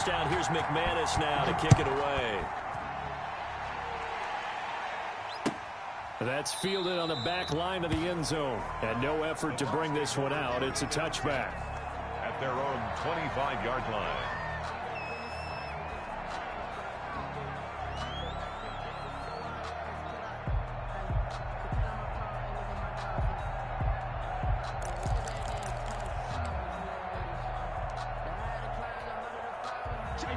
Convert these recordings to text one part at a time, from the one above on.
first down. Here's McManus now to kick it away. That's fielded on the back line of the end zone. And no effort to bring this one out. It's a touchback. At their own 25-yard line.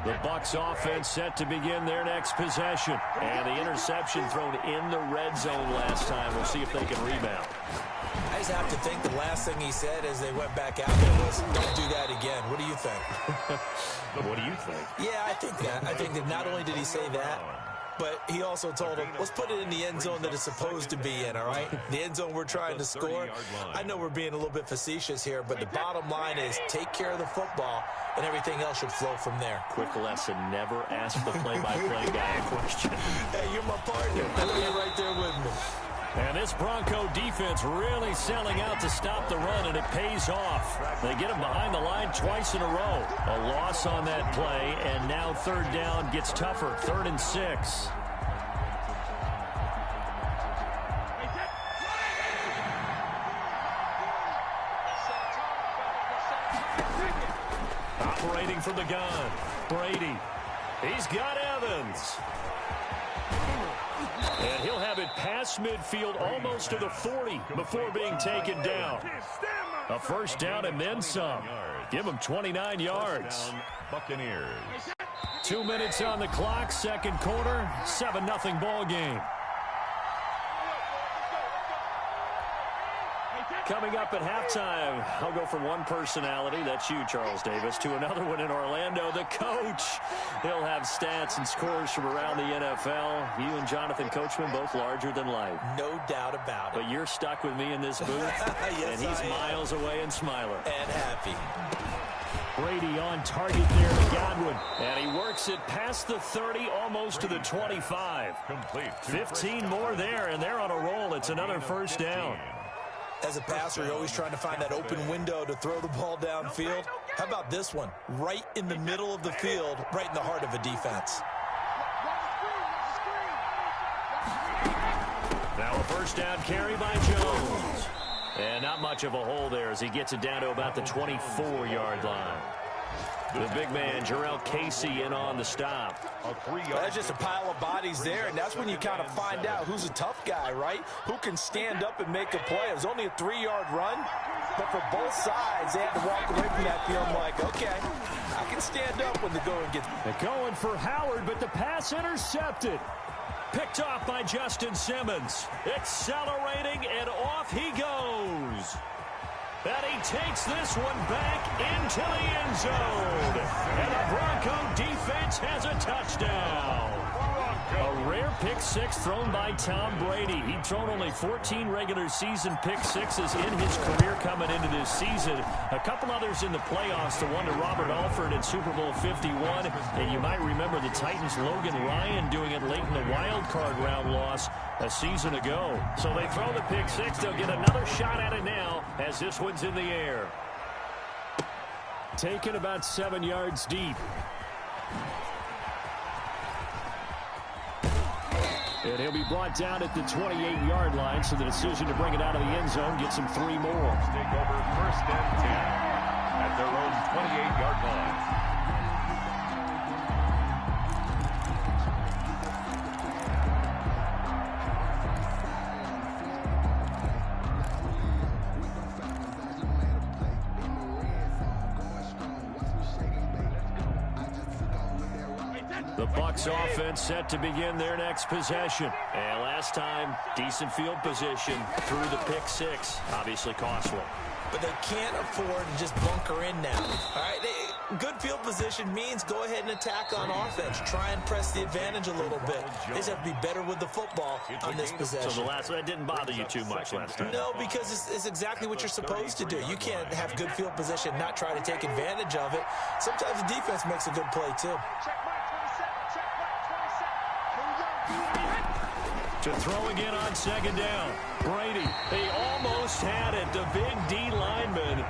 The Bucs offense set to begin their next possession. And the interception thrown in the red zone last time. We'll see if they can rebound. I just have to think the last thing he said as they went back out there was, don't do that again. What do you think? What do you think? Yeah, I think that. I think that not only did he say that, but he also told him, let's put it in the end zone that it's supposed to be in, all right? The end zone we're trying to score. I know we're being a little bit facetious here, but the bottom line is take care of the football, and everything else should flow from there. Quick lesson, never ask the play-by-play guy a question. Hey, you're my partner. You're right there with me. And this Bronco defense really selling out to stop the run, and it pays off. They get him behind the line twice in a row. A loss on that play, and now third down gets tougher. 3rd and 6. Operating from the gun, Brady. He's got Evans. And he'll have it past midfield almost to the 40 before being taken down. A first down and then some. Give him 29 yards. Buccaneers. 2 minutes on the clock, second quarter, 7-0 ball game. Coming up at halftime, I'll go from one personality, that's you, Charles Davis, to another one in Orlando, the coach. He'll have stats and scores from around the NFL. You and Jonathan Coachman, both larger than life. No doubt about it. But you're stuck with me in this booth, yes, and he's miles away and smiling. And happy. Brady on target there to Godwin. And he works it past the 30, almost to the 25. Complete. 15 more there, and they're on a roll. It's another first down. As a passer, you're always trying to find that open window to throw the ball downfield. How about this one? Right in the middle of the field, right in the heart of a defense. Now a first down carry by Jones. And not much of a hole there as he gets it down to about the 24-yard line. The big man, Jarrell Casey, in on the stop. That's just a pile of bodies there, and that's when you kind of find out who's a tough guy, right? Who can stand up and make a play. It was only a 3-yard run, but for both sides, they had to walk away from that feeling like, okay, I can stand up when the going gets... They're going for Howard, but the pass intercepted. Picked off by Justin Simmons. Accelerating, and off he goes. And he takes this one back into the end zone. And the Bronco defense has a touchdown. A rare pick six thrown by Tom Brady. He'd thrown only 14 regular season pick sixes in his career coming into this season. A couple others in the playoffs, the one to Robert Alford in Super Bowl 51. And you might remember the Titans' Logan Ryan doing it late in the wild card round loss a season ago. So they throw the pick six. They'll get another shot at it now as this one's in the air. Taken about 7 yards deep. And he'll be brought down at the 28-yard line, so the decision to bring it out of the end zone gets him 3 more. Take over 1st and 10 at their own 28-yard line. The Bucs offense set to begin their next possession. And last time, decent field position through the pick six. Obviously costly. But they can't afford to just bunker in now. All right, good field position means go ahead and attack on offense. Try and press the advantage a little bit. They just have to be better with the football on this possession. So that didn't bother you too much last time? No, because it's exactly what you're supposed to do. You can't have good field position, not try to take advantage of it. Sometimes the defense makes a good play, too. To throw again on second down. Brady, he almost had it. The big D lineman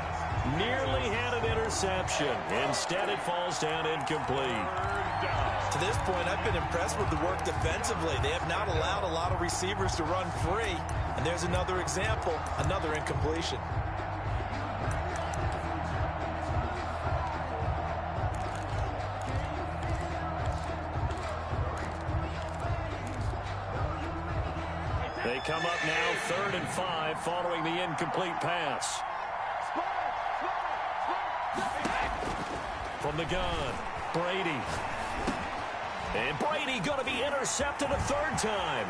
Nearly had an interception. Instead, it falls down incomplete. To this point, I've been impressed with the work defensively. They have not allowed a lot of receivers to run free. And there's another example, another incompletion. They come up now 3rd and 5 following the incomplete pass. From the gun, Brady. And Brady going to be intercepted a 3rd time.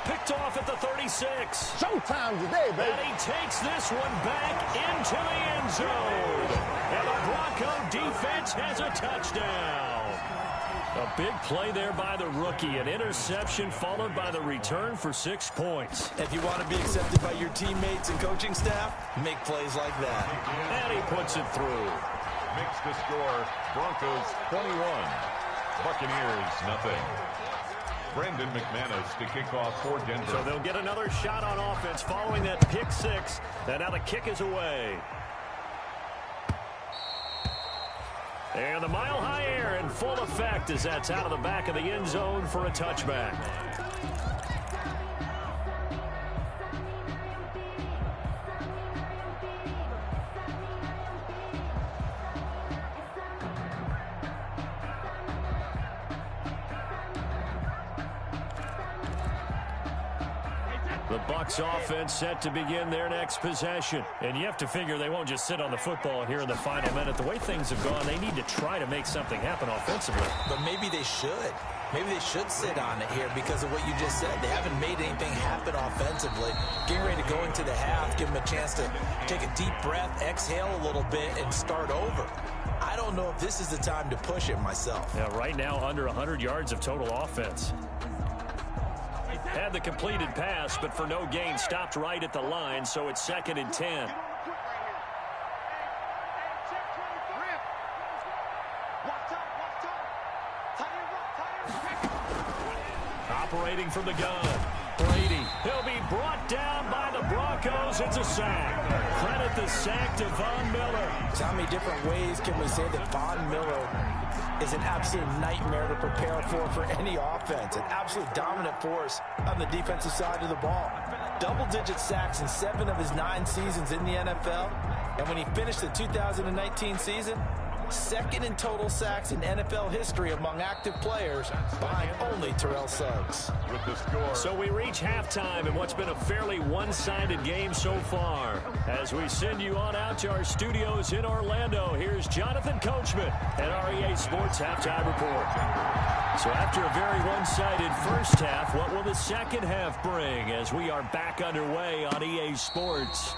Picked off at the 36. Showtime today, baby. And he takes this one back into the end zone. And the Bronco defense has a touchdown. A big play there by the rookie. An interception followed by the return for 6 points. If you want to be accepted by your teammates and coaching staff, make plays like that. And he puts it through. Makes the score Broncos 21, Buccaneers nothing. Brendan McManus to kick off for Denver. So they'll get another shot on offense following that pick 6. And now the kick is away. And the mile-high air in full effect as that's out of the back of the end zone for a touchback. The Bucs offense set to begin their next possession. And you have to figure they won't just sit on the football here in the final minute. The way things have gone, they need to try to make something happen offensively. But maybe they should. Maybe they should sit on it here because of what you just said. They haven't made anything happen offensively. Getting ready to go into the half, give them a chance to take a deep breath, exhale a little bit, and start over. I don't know if this is the time to push it myself. Yeah, right now under 100 yards of total offense. Had the completed pass, but for no gain, stopped right at the line, so it's 2nd and 10. Operating from the gun, Brady. He'll be brought down by the Broncos. It's a sack. Credit the sack to Von Miller. So how many different ways can we say that Von Miller is an absolute nightmare to prepare for any offense? An absolute dominant force on the defensive side of the ball. Double-digit sacks in 7 of his 9 seasons in the NFL. And when he finished the 2019 season, 2nd in total sacks in NFL history among active players, behind only Terrell Suggs. With the score. So we reach halftime in what's been a fairly one-sided game so far. As we send you on out to our studios in Orlando, here's Jonathan Coachman at our EA Sports Halftime Report. So after a very one-sided first half, what will the second half bring as we are back underway on EA Sports?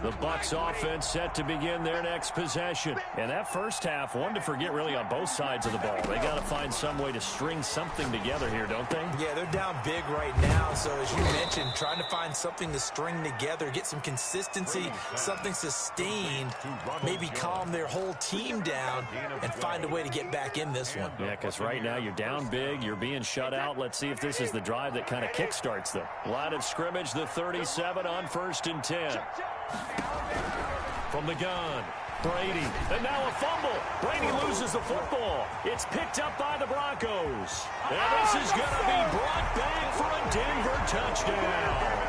The Bucs offense set to begin their next possession. And that first half, one to forget really on both sides of the ball. They got to find some way to string something together here, don't they? Yeah, they're down big right now. So as you mentioned, trying to find something to string together, get some consistency, something sustained, maybe calm their whole team down and find a way to get back in this one. Yeah, because right now you're down big, you're being shut out. Let's see if this is the drive that kind of kickstarts them. Line of scrimmage, the 37 on 1st and 10. From the gun, Brady, and now a fumble. Brady loses the football. It's picked up by the Broncos. And this is going to be brought back for a Denver touchdown.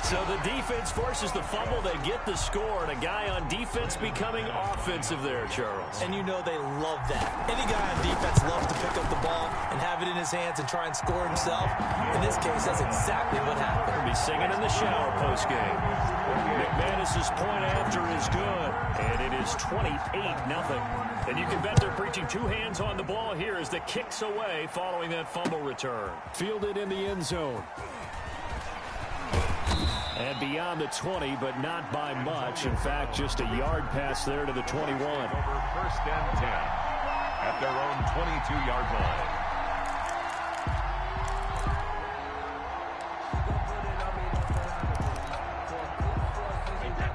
So the defense forces the fumble. They get the score, and a guy on defense becoming offensive there, Charles. And you know they love that. Any guy on defense loves to pick up the ball and have it in his hands and try and score himself. In this case, that's exactly what happened. He'll be singing in the shower postgame. McManus's point after is good, and it is 28-0. And you can bet they're preaching 2 hands on the ball here as the kick's away following that fumble return. Fielded in the end zone. And beyond the 20, but not by much. In fact, just a yard pass there to the 21. Over 1st and 10 at their own 22-yard line.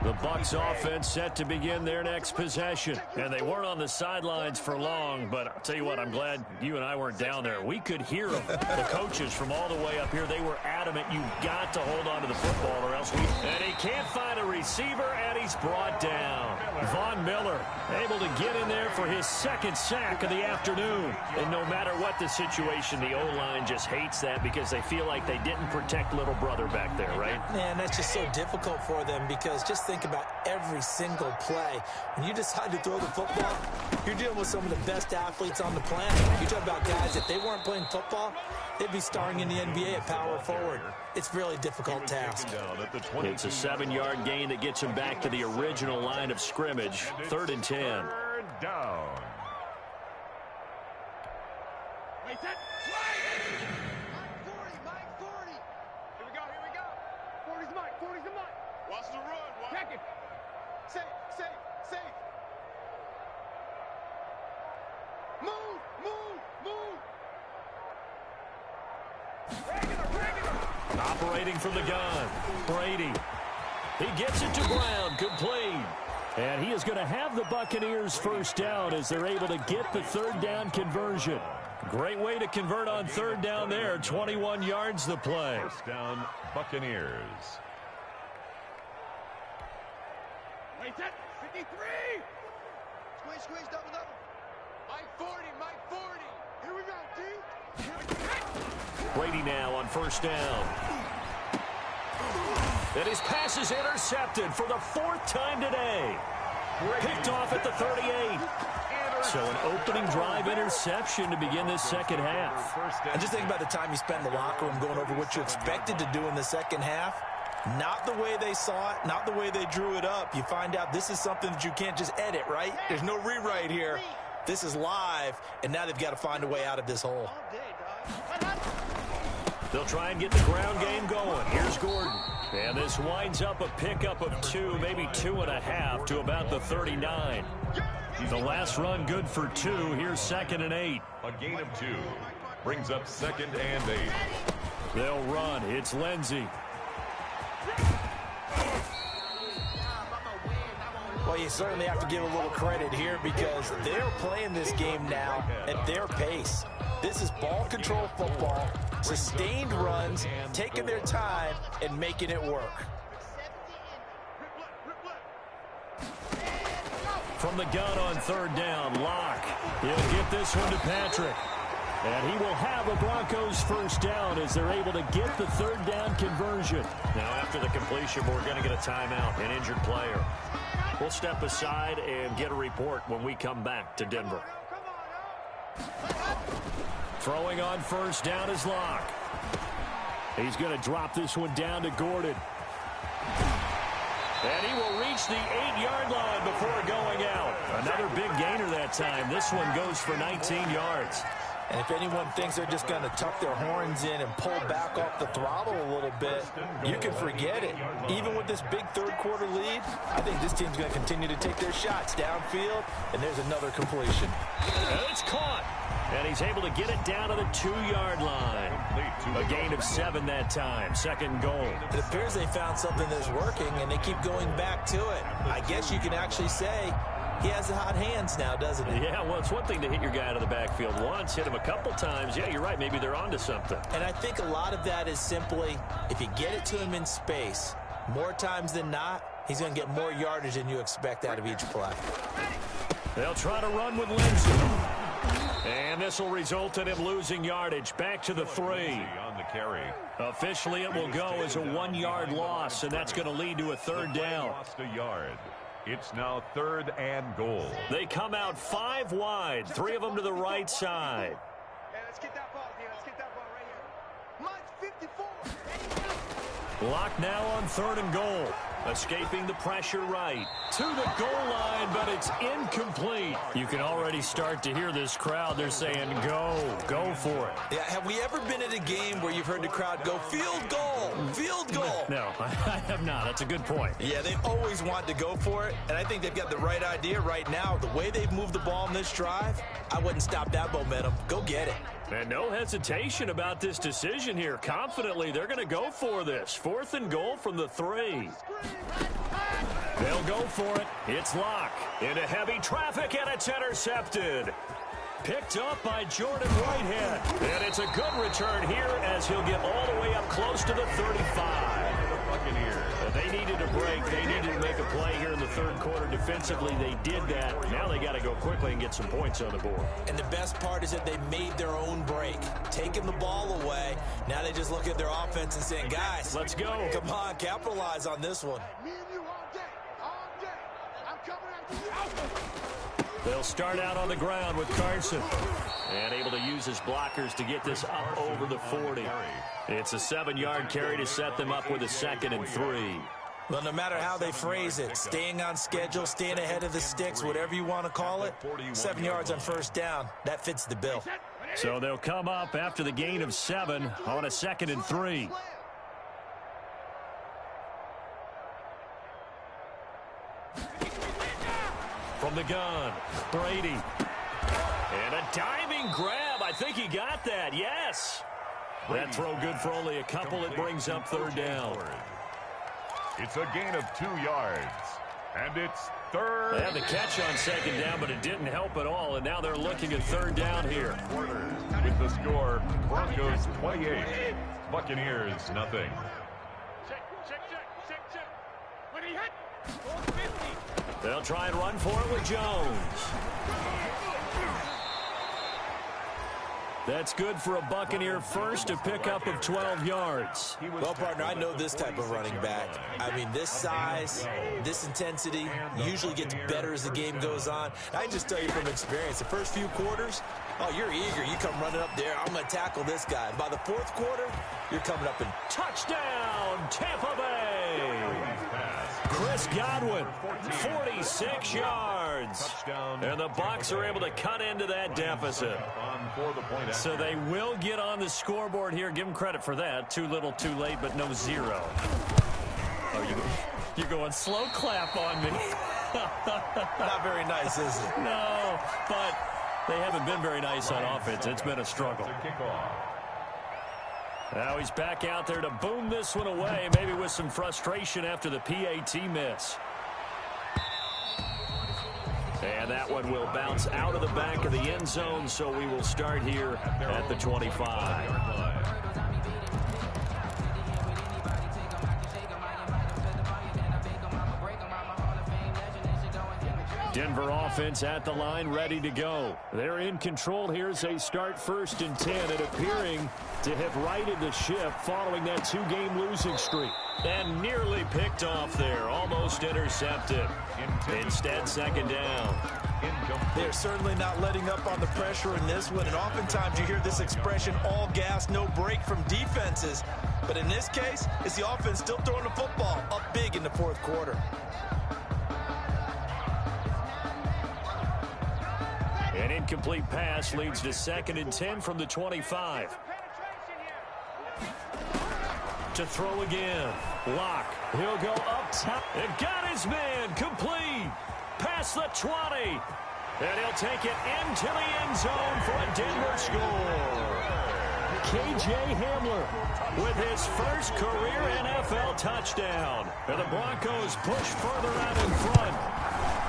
The Bucs offense set to begin their next possession. And they weren't on the sidelines for long, but I'll tell you what, I'm glad you and I weren't down there. We could hear them. The coaches from all the way up here, they were adamant, you've got to hold on to the football or else we... And he can't find a receiver, and he's brought down. Von Miller able to get in there for his second sack of the afternoon. And no matter what the situation, the O-line just hates that because they feel like they didn't protect little brother back there, right? Man, that's just so difficult for them because just think about every single play. When you decide to throw the football, you're dealing with some of the best athletes on the planet. You talk about guys, if they weren't playing football, they'd be starring in the NBA at power forward. It's a really difficult task. It's a 7-yard gain that gets him back to the original line of scrimmage. 3rd and 10. Third down. Wait, that flag! Mike 40. Here we go. 40's Mike. Watch the run. Check it. Safe. Move. Regular. Operating from the gun. Brady. He gets it to ground. Complete. And he is going to have the Buccaneers first down as they're able to get the 3rd down conversion. Great way to convert on 3rd down there. 21 yards the play. First down, Buccaneers. Wait, that 53. Squeeze, double. Mike 40. Here we go, D. Brady now on first down. And his pass is intercepted for the 4th time today. Picked off at the 38. So an opening drive interception to begin this second half. And just think about the time you spent in the locker room going over what you expected to do in the second half. Not the way they saw it, not the way they drew it up. You find out this is something that you can't just edit, right? There's no rewrite here. This is live, and now they've got to find a way out of this hole. They'll try and get the ground game going. Here's Gordon. And this winds up a pickup of 2, maybe 2.5 to about the 39. The last run good for 2. Here's 2nd and 8. A gain of 2 brings up 2nd and 8. They'll run. It's Lindsey. Well, you certainly have to give a little credit here because they're playing this game now at their pace. This is ball control football, sustained runs, taking their time and making it work. From the gun on 3rd down, Locke. He'll get this one to Patrick. And he will have a Broncos first down as they're able to get the 3rd down conversion. Now after the completion, we're going to get a timeout, an injured player. We'll step aside and get a report when we come back to Denver. Throwing on first down is Locke. He's going to drop this one down to Gordon. And he will reach the 8-yard line before going out. Another big gainer that time. This one goes for 19 yards. And if anyone thinks they're just going to tuck their horns in and pull back off the throttle a little bit, you can forget it. Even with this big 3rd quarter lead, I think this team's going to continue to take their shots downfield, and there's another completion. And it's caught. And he's able to get it down to the 2-yard line. A gain of 7 that time. 2nd goal. It appears they found something that's working, and they keep going back to it. I guess you can actually say he has the hot hands now, doesn't he? Yeah, well, it's one thing to hit your guy out of the backfield once, hit him a couple times. Yeah, you're right. Maybe they're onto something. And I think a lot of that is simply if you get it to him in space, more times than not, he's going to get more yardage than you expect out of each play. They'll try to run with Lindsey. And this will result in him losing yardage. Back to the 3. On the carry. Officially, it will go as a 1-yard loss, and that's going to lead to a 3rd down. Lost a yard. It's now 3rd and goal. They come out 5 wide, 3 of them to the right side. Hey, let's get that ball, Let's get that ball right here. Mike 54. Lock now on 3rd and goal. Escaping the pressure right. To the goal line, but it's incomplete. You can already start to hear this crowd. They're saying, go for it. Yeah, have we ever been at a game where you've heard the crowd go, field goal, field goal? No, I have not. That's a good point. Yeah, they always want to go for it, and I think they've got the right idea right now. The way they've moved the ball in this drive, I wouldn't stop that momentum. Go get it. And no hesitation about this decision here. Confidently, they're going to go for this. 4th and goal from the 3. They'll go for it. It's Locke into heavy traffic, and it's intercepted. Picked up by Jordan Whitehead. And it's a good return here as he'll get all the way up close to the 35. They needed a break. They needed to make a play here in the third quarter. Defensively, they did that. Now they got to go quickly and get some points on the board. And the best part is that they made their own break, taking the ball away. Now they just look at their offense and saying, guys, let's go. Come on, capitalize on this one. Me and you all day. All day. I'm coming after you. They'll start out on the ground with Carson. And able to use his blockers to get this up over the 40. It's a 7-yard carry to set them up with a 2nd and 3. Well, no matter how they phrase it, staying on schedule, staying ahead of the sticks, whatever you want to call it, 7 yards on first down, that fits the bill. So they'll come up after the gain of 7 on a 2nd and 3. From the gun, Brady. And a diving grab. I think he got that. Yes. That throw good for only a couple. It brings up 3rd down. It's a gain of 2 yards. And it's 3rd. They had the catch on 2nd down, but it didn't help at all. And now they're looking at 3rd down here. With the score, Broncos 28, Buccaneers nothing. Check. When he hit, 450. They'll try and run for it with Jones. That's good for a Buccaneer first, a pickup of 12 yards. Well, partner, I know this type of running back. I mean, this size, this intensity usually gets better as the game goes on. I just tell you from experience, the first few quarters, oh, you're eager. You come running up there, I'm going to tackle this guy. By the 4th quarter, you're coming up and touchdown, Tampa Bay. Chris Godwin, 46 yards. And the Bucs are able to cut into that deficit. So they will get on the scoreboard here. Give them credit for that. Too little, too late, but no 0. Oh, you're going slow clap on me. not very nice, is it? No, but they haven't been very nice on offense. It's been a struggle. Now he's back out there to boom this one away, maybe with some frustration after the PAT miss. And that one will bounce out of the back of the end zone, so we will start here at the 25. Denver offense at the line, ready to go. They're in control here as they start 1st and 10, and appearing to have righted the ship following that 2-game losing streak. And nearly picked off there, almost intercepted. Instead, 2nd down. They're certainly not letting up on the pressure in this one, and oftentimes you hear this expression, all gas, no break from defenses. But in this case, it's the offense still throwing the football up big in the 4th quarter. An incomplete pass leads to 2nd and 10 from the 25. To throw again. Locke. He'll go up top. And got his man. Complete. Past the 20. And he'll take it into the end zone for a Denver score. K.J. Hamler with his first career NFL touchdown. And the Broncos push further out in front.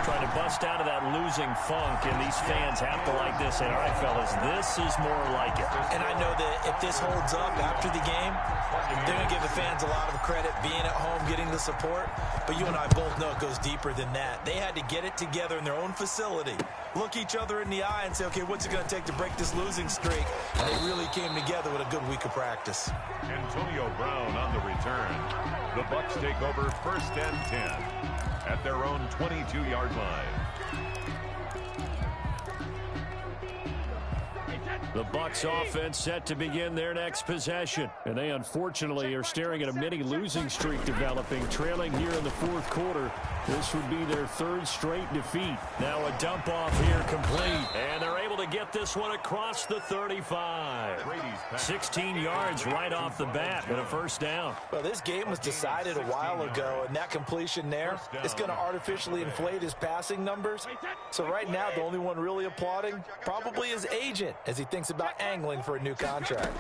Trying to bust out of that losing funk, and these fans have to like this. And all right, fellas, this is more like it. And I know that if this holds up after the game, they're going to give the fans a lot of credit being at home, getting the support. But you and I both know it goes deeper than that. They had to get it together in their own facility, look each other in the eye and say, okay, what's it going to take to break this losing streak? And they really came together with a good week of practice. Antonio Brown on the return. The Bucs take over 1st and 10 at their own 22-yard line. The Bucs offense set to begin their next possession. And they unfortunately are staring at a mini losing streak developing, trailing here in the 4th quarter. This would be their 3rd straight defeat. Now a dump off here complete. And they're able to get this one across the 35. 16 yards right off the bat and a 1st down. Well, this game was decided a while ago, and that completion there is going to artificially inflate his passing numbers. So right now, the only one really applauding probably his agent as he thinks about angling for a new contract.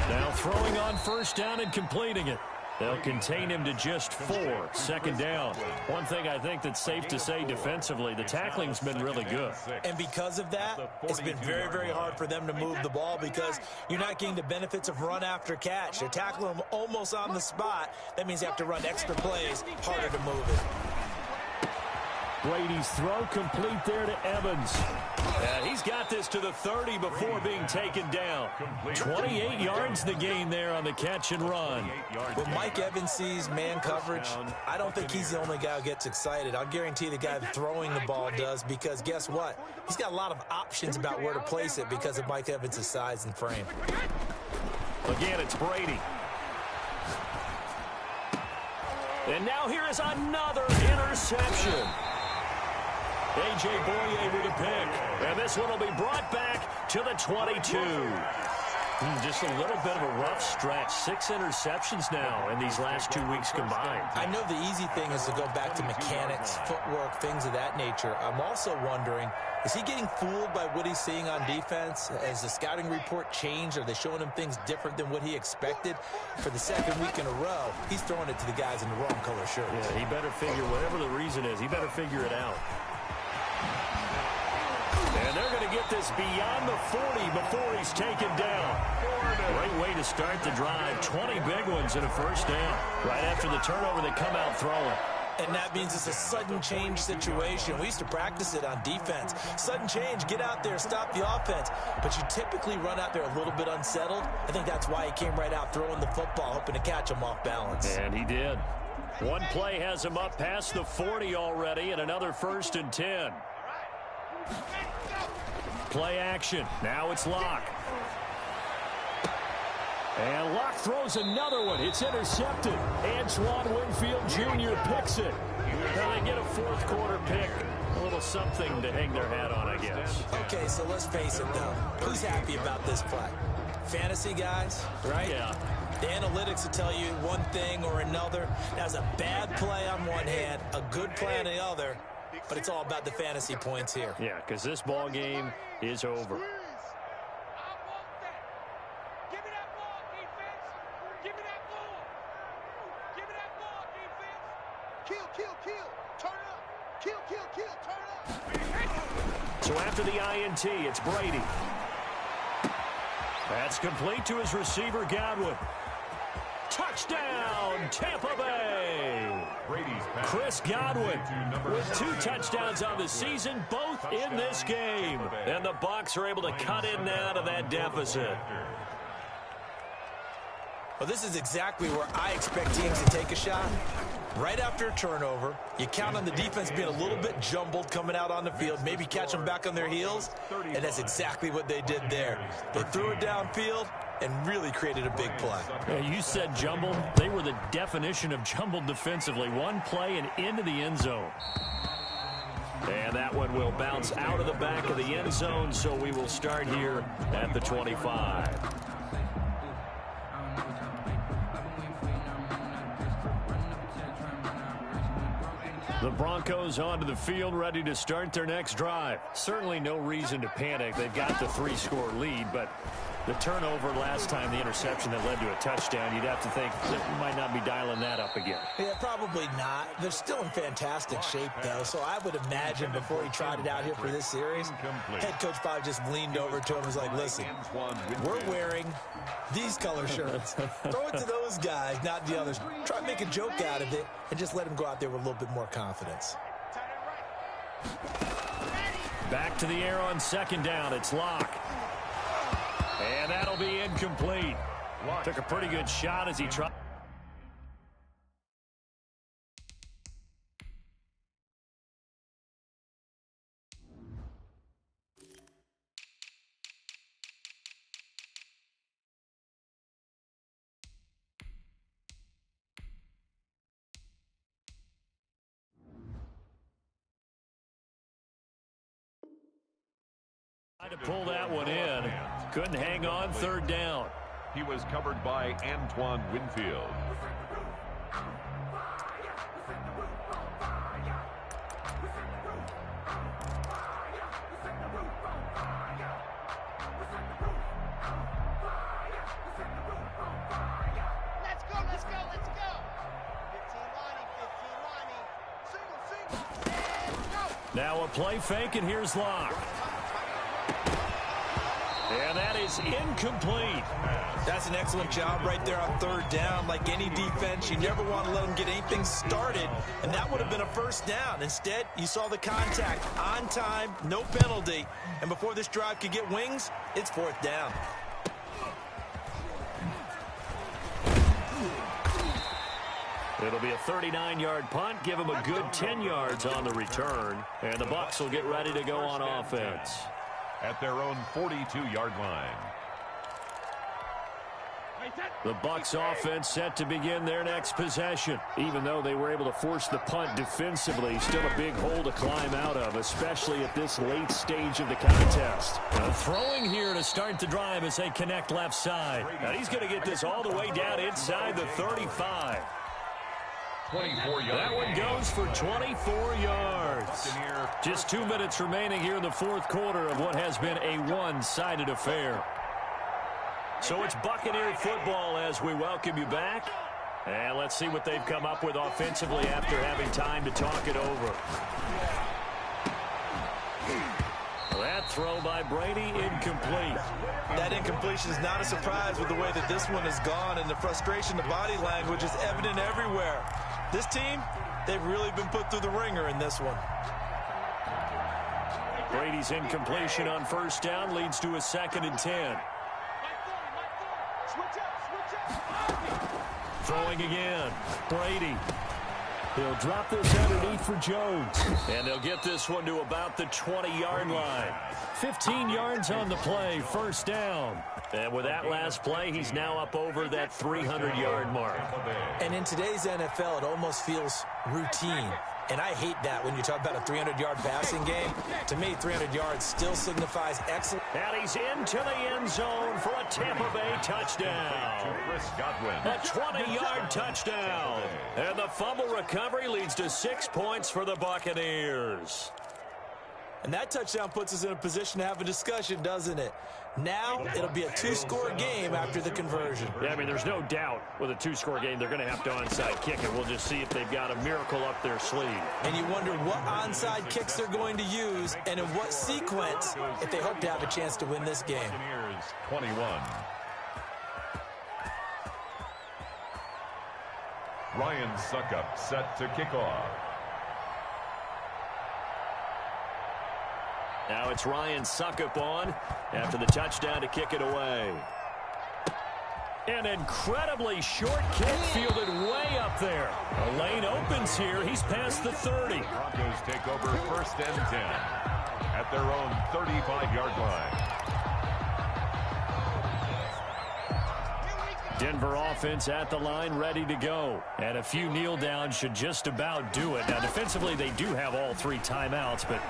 Now throwing on 1st down and completing it. They'll contain him to just 4. Second down. One thing I think that's safe to say defensively, the tackling's been really good. And because of that, it's been very, very hard for them to move the ball because you're not getting the benefits of run after catch. They're tackling him almost on the spot. That means they have to run extra plays, harder to move it. Brady's throw complete there to Evans. And he's got this to the 30 before being taken down. 28 yards the gain there on the catch and run. When Mike Evans sees man coverage, I don't think he's the only guy who gets excited. I'll guarantee the guy throwing the ball does because guess what? He's got a lot of options about where to place it because of Mike Evans' size and frame. Again, it's Brady. And now here is another interception. A.J. Boye with a pick. And this one will be brought back to the 22. Just a little bit of a rough stretch. 6 interceptions now in these last 2 weeks combined. I know the easy thing is to go back to mechanics, footwork, things of that nature. I'm also wondering, is he getting fooled by what he's seeing on defense? Has the scouting report changed? Are they showing him things different than what he expected? For the second week in a row, he's throwing it to the guys in the wrong color shirts. Yeah, he better figure, whatever the reason is, he better figure it out. And they're going to get this beyond the 40 before he's taken down. Great way to start the drive. 20 big ones in a first down. Right after the turnover, they come out throwing. And that means it's a sudden change situation. We used to practice it on defense. Sudden change, get out there, stop the offense. But you typically run out there a little bit unsettled. I think that's why he came right out throwing the football, hoping to catch him off balance. And he did. One play has him up past the 40 already, and another 1st and 10. Play action. Now it's Locke. And Locke throws another one. It's intercepted. Antoine Winfield Jr. picks it. Now they get a 4th quarter pick. A little something to hang their hat on, I guess. Okay, so let's face it, though. Who's happy about this play? Fantasy guys, right? Yeah. The analytics will tell you one thing or another. That's a bad play on one hand, a good play on the other. But it's all about the fantasy points here. Yeah, because this ball game is over. So after the INT, it's Brady. That's complete to his receiver, Godwin. Touchdown, Tampa Bay. Chris Godwin with 2 touchdowns on the season, both in this game. And the Bucs are able to cut in now to that deficit. Well, this is exactly where I expect teams to take a shot. Right after a turnover, you count on the defense being a little bit jumbled coming out on the field, maybe catch them back on their heels, and that's exactly what they did there. They threw it downfield and really created a big play. Yeah, you said jumbled. They were the definition of jumbled defensively. One play and into the end zone. And that one will bounce out of the back of the end zone, so we will start here at the 25. The Broncos onto the field, ready to start their next drive. Certainly no reason to panic. They've got the 3-score lead, but the turnover last time, the interception that led to a touchdown, you'd have to think that we might not be dialing that up again. Yeah, probably not. They're still in fantastic shape, though, so I would imagine before he tried it out here for this series, head coach probably just leaned over to him and was like, listen, we're wearing these color shirts. Throw it to those guys, not the others. Try and make a joke out of it and just let him go out there with a little bit more confidence. Back to the air on 2nd down. It's Locke. And that'll be incomplete. Took a pretty good shot as he tried. Tried to pull that one in. Couldn't hang on 3rd down. He was covered by Antoine Winfield. Let's go, let's go, let's go. Now a play fake, and here's Locke. And that is incomplete. That's an excellent job right there on third down. Like any defense, you never want to let them get anything started, and that would have been a first down. Instead, you saw the contact on time, no penalty, and before this drive could get wings, it's fourth down. It'll be a 39-yard punt. Give them a good 10 yards on the return, and the Bucs will get ready to go on offense. At their own 42-yard line. The Bucs offense set to begin their next possession. Even though they were able to force the punt defensively, still a big hole to climb out of, especially at this late stage of the contest. Throwing here to start the drive as they connect left side. Now he's going to get this all the way down inside the 35. 24 yards. That one goes for 24 yards. Just 2 minutes remaining here in the fourth quarter of what has been a one-sided affair. So it's Buccaneer football as we welcome you back. And let's see what they've come up with offensively after having time to talk it over. That throw by Brady, incomplete. That incompletion is not a surprise with the way that this one has gone, and the frustration, the body language is evident everywhere. This team, they've really been put through the ringer in this one. Brady's incompletion on first down leads to a 2nd and 10. Throwing again. Brady. He'll drop this underneath for Jones. And they'll get this one to about the 20-yard line. 15 yards on the play, first down. And with that last play, he's now up over that 300-yard mark. And in today's NFL, it almost feels routine. And I hate that when you talk about a 300-yard passing game. To me, 300 yards still signifies excellence. And he's into the end zone for a Tampa Bay touchdown. A 20-yard touchdown. And the fumble recovery leads to 6 points for the Buccaneers. And that touchdown puts us in a position to have a discussion, doesn't it? Now it'll be a two-score game after the conversion. Yeah, I mean, there's no doubt with a two-score game they're going to have to onside kick it. We'll just see if they've got a miracle up their sleeve. And you wonder what onside kicks they're going to use and in what sequence if they hope to have a chance to win this game. 21. Ryan Suckup set to kick off. Now it's Ryan Suckup on after the touchdown to kick it away. An incredibly short kick fielded way up there. A lane opens here. He's past the 30. Broncos take over 1st and 10 at their own 35-yard line. Denver offense at the line, ready to go. And a few kneel downs should just about do it. Now, defensively, they do have all 3 timeouts, but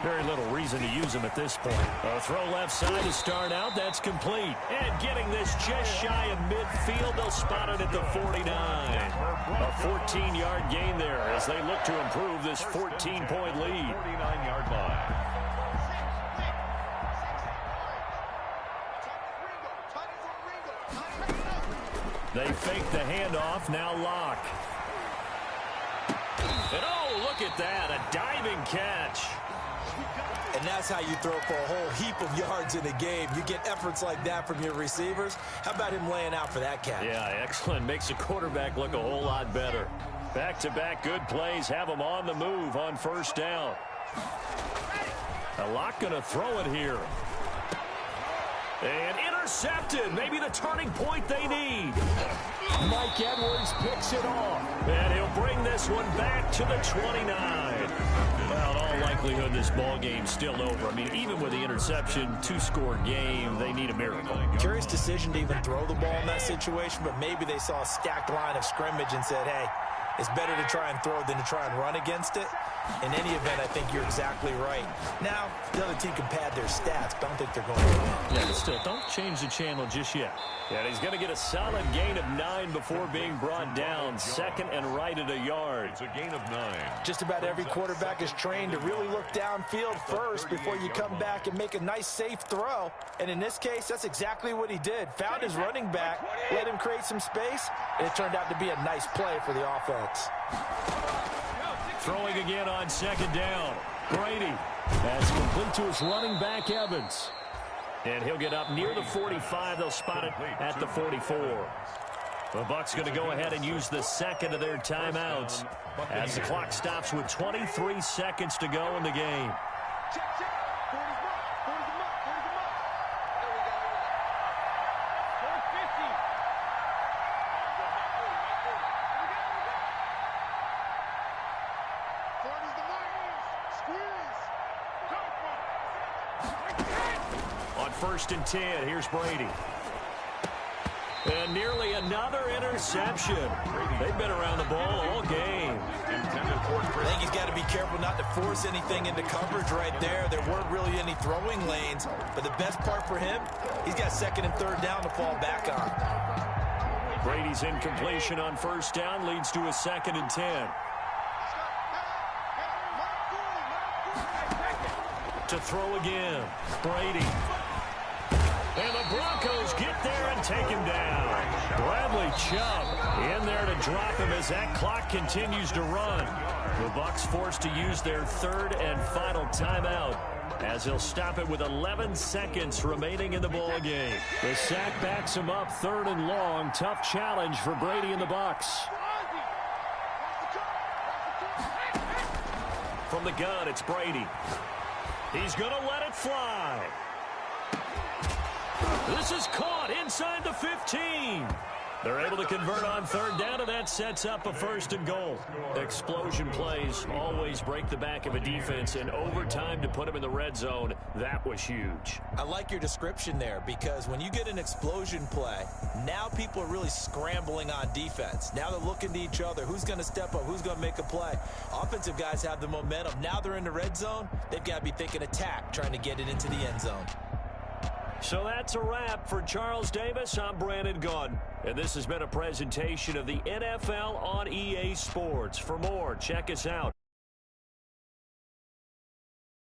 very little reason to use them at this point. A throw left side to start out. That's complete. And getting this just shy of midfield, they'll spot it at the 49. A 14-yard gain there as they look to improve this 14-point lead. 49-yard line. They fake the handoff, now Locke. And oh, look at that, a diving catch. And that's how you throw for a whole heap of yards in a game. You get efforts like that from your receivers. How about him laying out for that catch? Yeah, excellent. Makes the quarterback look a whole lot better. Back-to-back good plays have him on the move on first down. Locke going to throw it here. And intercepted. Maybe the turning point they need. Mike Edwards picks it off. And he'll bring this one back to the 29. Well, in all likelihood, this ball game's still over. I mean, even with the interception, 2-score game, they need a miracle. Curious decision to even throw the ball in that situation, but maybe they saw a stacked line of scrimmage and said, hey, it's better to try and throw than to try and run against it. In any event, I think you're exactly right. Now, the other team can pad their stats, but I don't think they're going to win. Yeah, but still, don't change the channel just yet. Yeah, he's going to get a solid gain of 9 before being brought down. 2nd and right at a yard. It's a gain of 9. Just about every quarterback is trained to really look downfield first before you come back and make a nice, safe throw. And in this case, that's exactly what he did. Found his running back, let him create some space, and it turned out to be a nice play for the offense. Throwing again on 2nd down. Brady. That's complete to his running back, Evans. And he'll get up near the 45. They'll spot it at the 44. The Bucs going to go ahead and use the second of their timeouts as the clock stops with 23 seconds to go in the game. On 1st and 10, here's Brady. And nearly another interception. They've been around the ball all game. I think he's got to be careful not to force anything into coverage right there. There weren't really any throwing lanes. But the best part for him, he's got 2nd and 3rd down to fall back on. Brady's incompletion on 1st down leads to a 2nd and 10. To throw again, Brady. And the Broncos get there and take him down. Bradley Chubb in there to drop him as that clock continues to run. The Bucs forced to use their 3rd and final timeout as he'll stop it with 11 seconds remaining in the ball game. The sack backs him up 3rd and long. Tough challenge for Brady and the Bucs. From the gun, it's Brady. He's going to let it fly. This is caught inside the 15. They're able to convert on 3rd down, and that sets up a 1st and goal. Explosion plays always break the back of a defense, and overtime to put them in the red zone, that was huge. I like your description there, because when you get an explosion play, now people are really scrambling on defense. Now they're looking to each other. Who's going to step up? Who's going to make a play? Offensive guys have the momentum. Now they're in the red zone. They've got to be thinking attack, trying to get it into the end zone. So that's a wrap for Charles Davis. I'm Brandon Gunn, and this has been a presentation of the NFL on EA Sports. For more, check us out